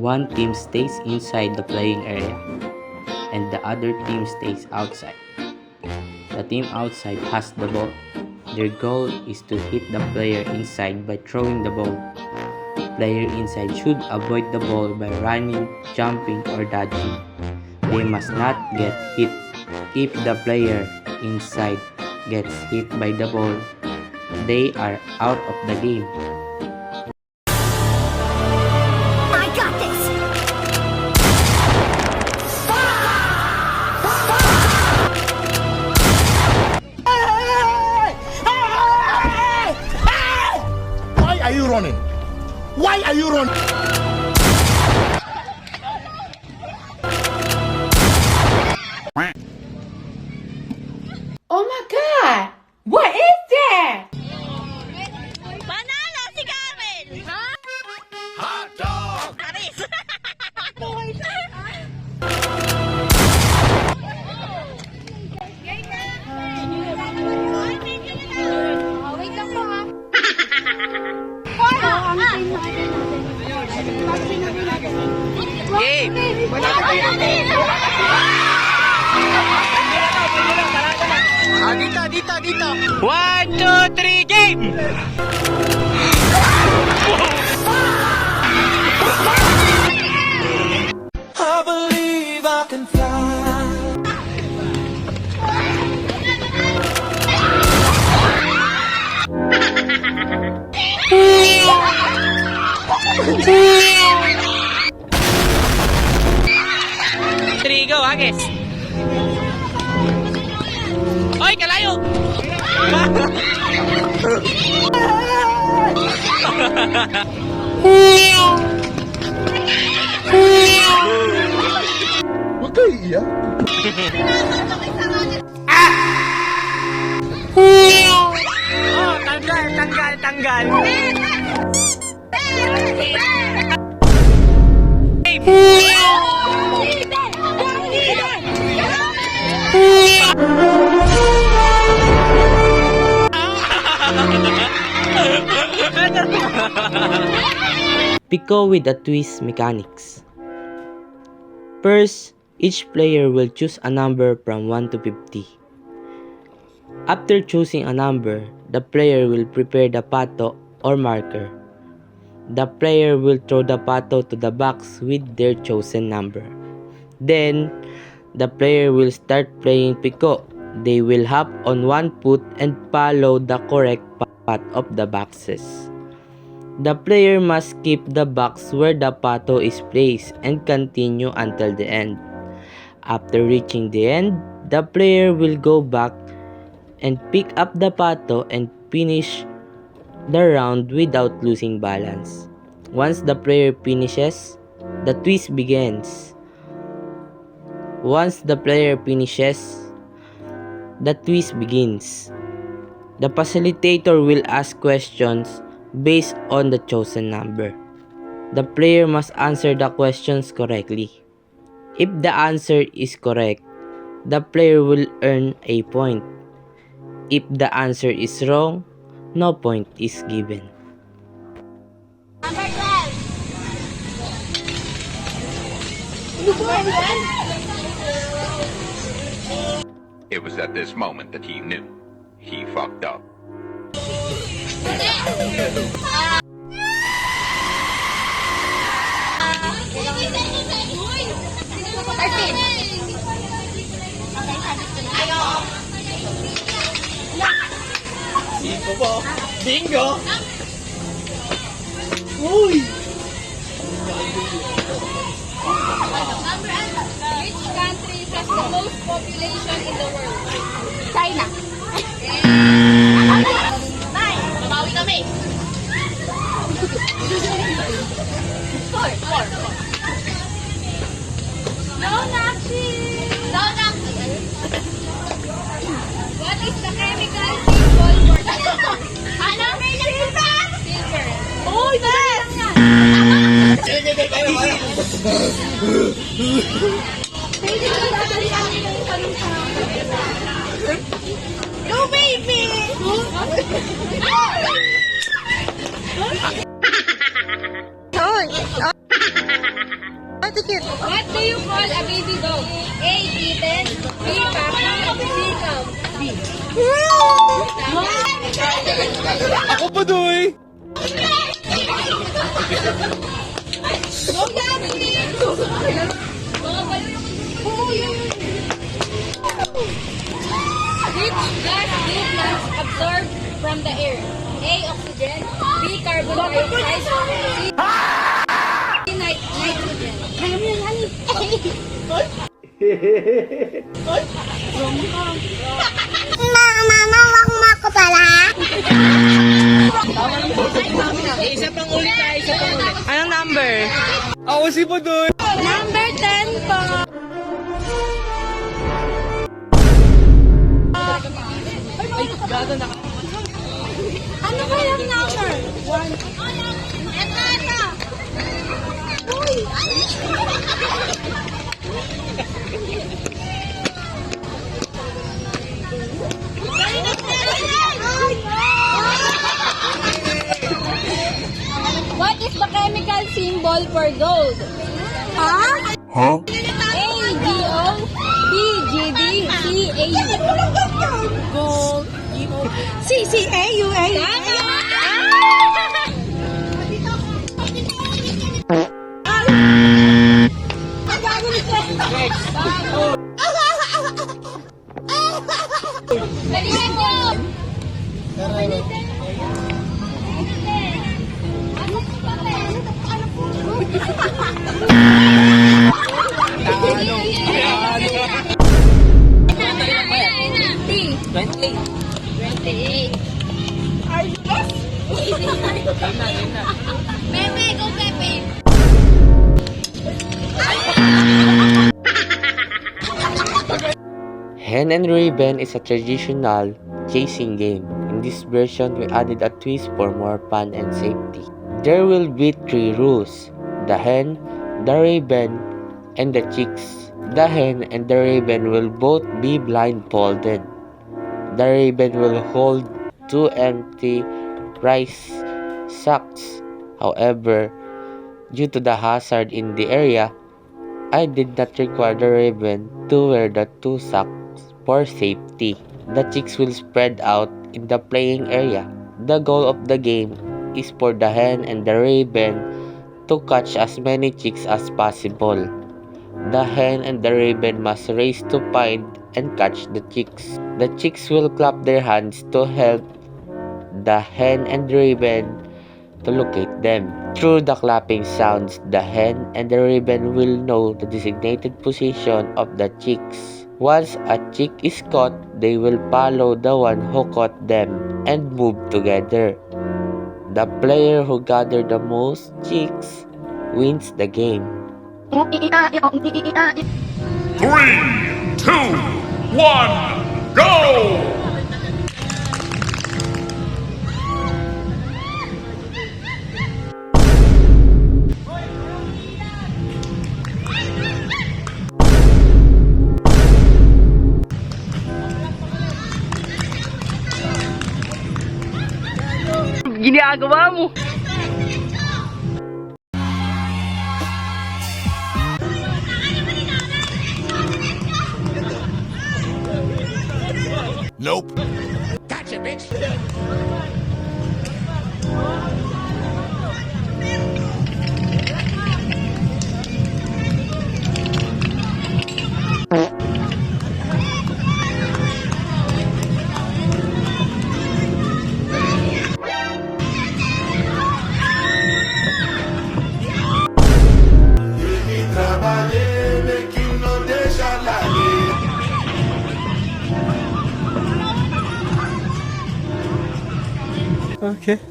one team stays inside the playing area and the other team stays outside. The team outside has the ball. Their goal is to hit the player inside by throwing the ball. Player inside should avoid the ball by running, jumping, or dodging. They must not get hit. If the player inside gets hit by the ball, they are out of the game. I got this! Why are you running? Why are you running? Oh my God! What is that? Banana si Karen! Ha? Hot dog! Aris! Wait lang po ha. Game! Dito! 1, 2, 3, game! I believe I can fly. Three, go, Agis! Oy, kalayo! Huwag kayo iiyak. Oh, tanggal! Pico with a twist mechanics. First, each player will choose a number from 1 to 50. After choosing a number, the player will prepare the pato or marker. The player will throw the pato to the box with their chosen number. Then, the player will start playing Pico. They will hop on one foot and follow the correct path of the boxes. The player must keep the box where the pato is placed and continue until the end. After reaching the end, the player will go back and pick up the pato and finish the round without losing balance. Once the player finishes, the twist begins. Once the player finishes, the twist begins. The facilitator will ask questions based on the chosen number. The player must answer the questions correctly. If the answer is correct, the player will earn a point. If the answer is wrong, no point is given. Number 12. It was at this moment that he knew. He fucked up. Bingo! Uy! Which country has the most population in the world? China. Nine. Mabawi kami. Four. No, Nakshi. What is the chemical symbol for silver? Ano? Silver. Uy, dali lang yan. Go, baby! Hoy! What do you call a baby dog? A. Kitten. B. Puppy. C. Cow. D. Ako pa, Doy! Go, Daddy! Mga balo yung... Oo, yun. Which gas do plants absorb from the air? A. Oxygen. B. Carbon dioxide. C. Nitrogen. Anong number? Ako si Padoy! Number 10 po. Ano ba yung number? 1. Ito. Uy! What is the chemical symbol for gold? Huh? Huh? A, GO, B, GB, C, AU. Gold. C-C-A-U-A. Balikan nyo! T. 28. Pepe, go Pepe! Hen and Raven is a traditional chasing game. In this version, we added a twist for more fun and safety. There will be 3 rules: the hen, the raven, and the chicks. The hen and the raven will both be blindfolded. The raven will hold 2 empty rice sacks. However, due to the hazard in the area, I did not require the raven to wear the 2 sacks for safety. The chicks will spread out in the playing area. The goal of the game is for the hen and the raven to catch as many chicks as possible. The hen and the raven must race to find and catch the chicks. The chicks will clap their hands to help the hen and the raven to locate them. Through the clapping sounds, the hen and the raven will know the designated position of the chicks. Once a chick is caught, they will follow the one who caught them and move together. The player who gathered the most chicks wins the game. 3, 2, 1, go! Ginagawa mo! Nope. Okay.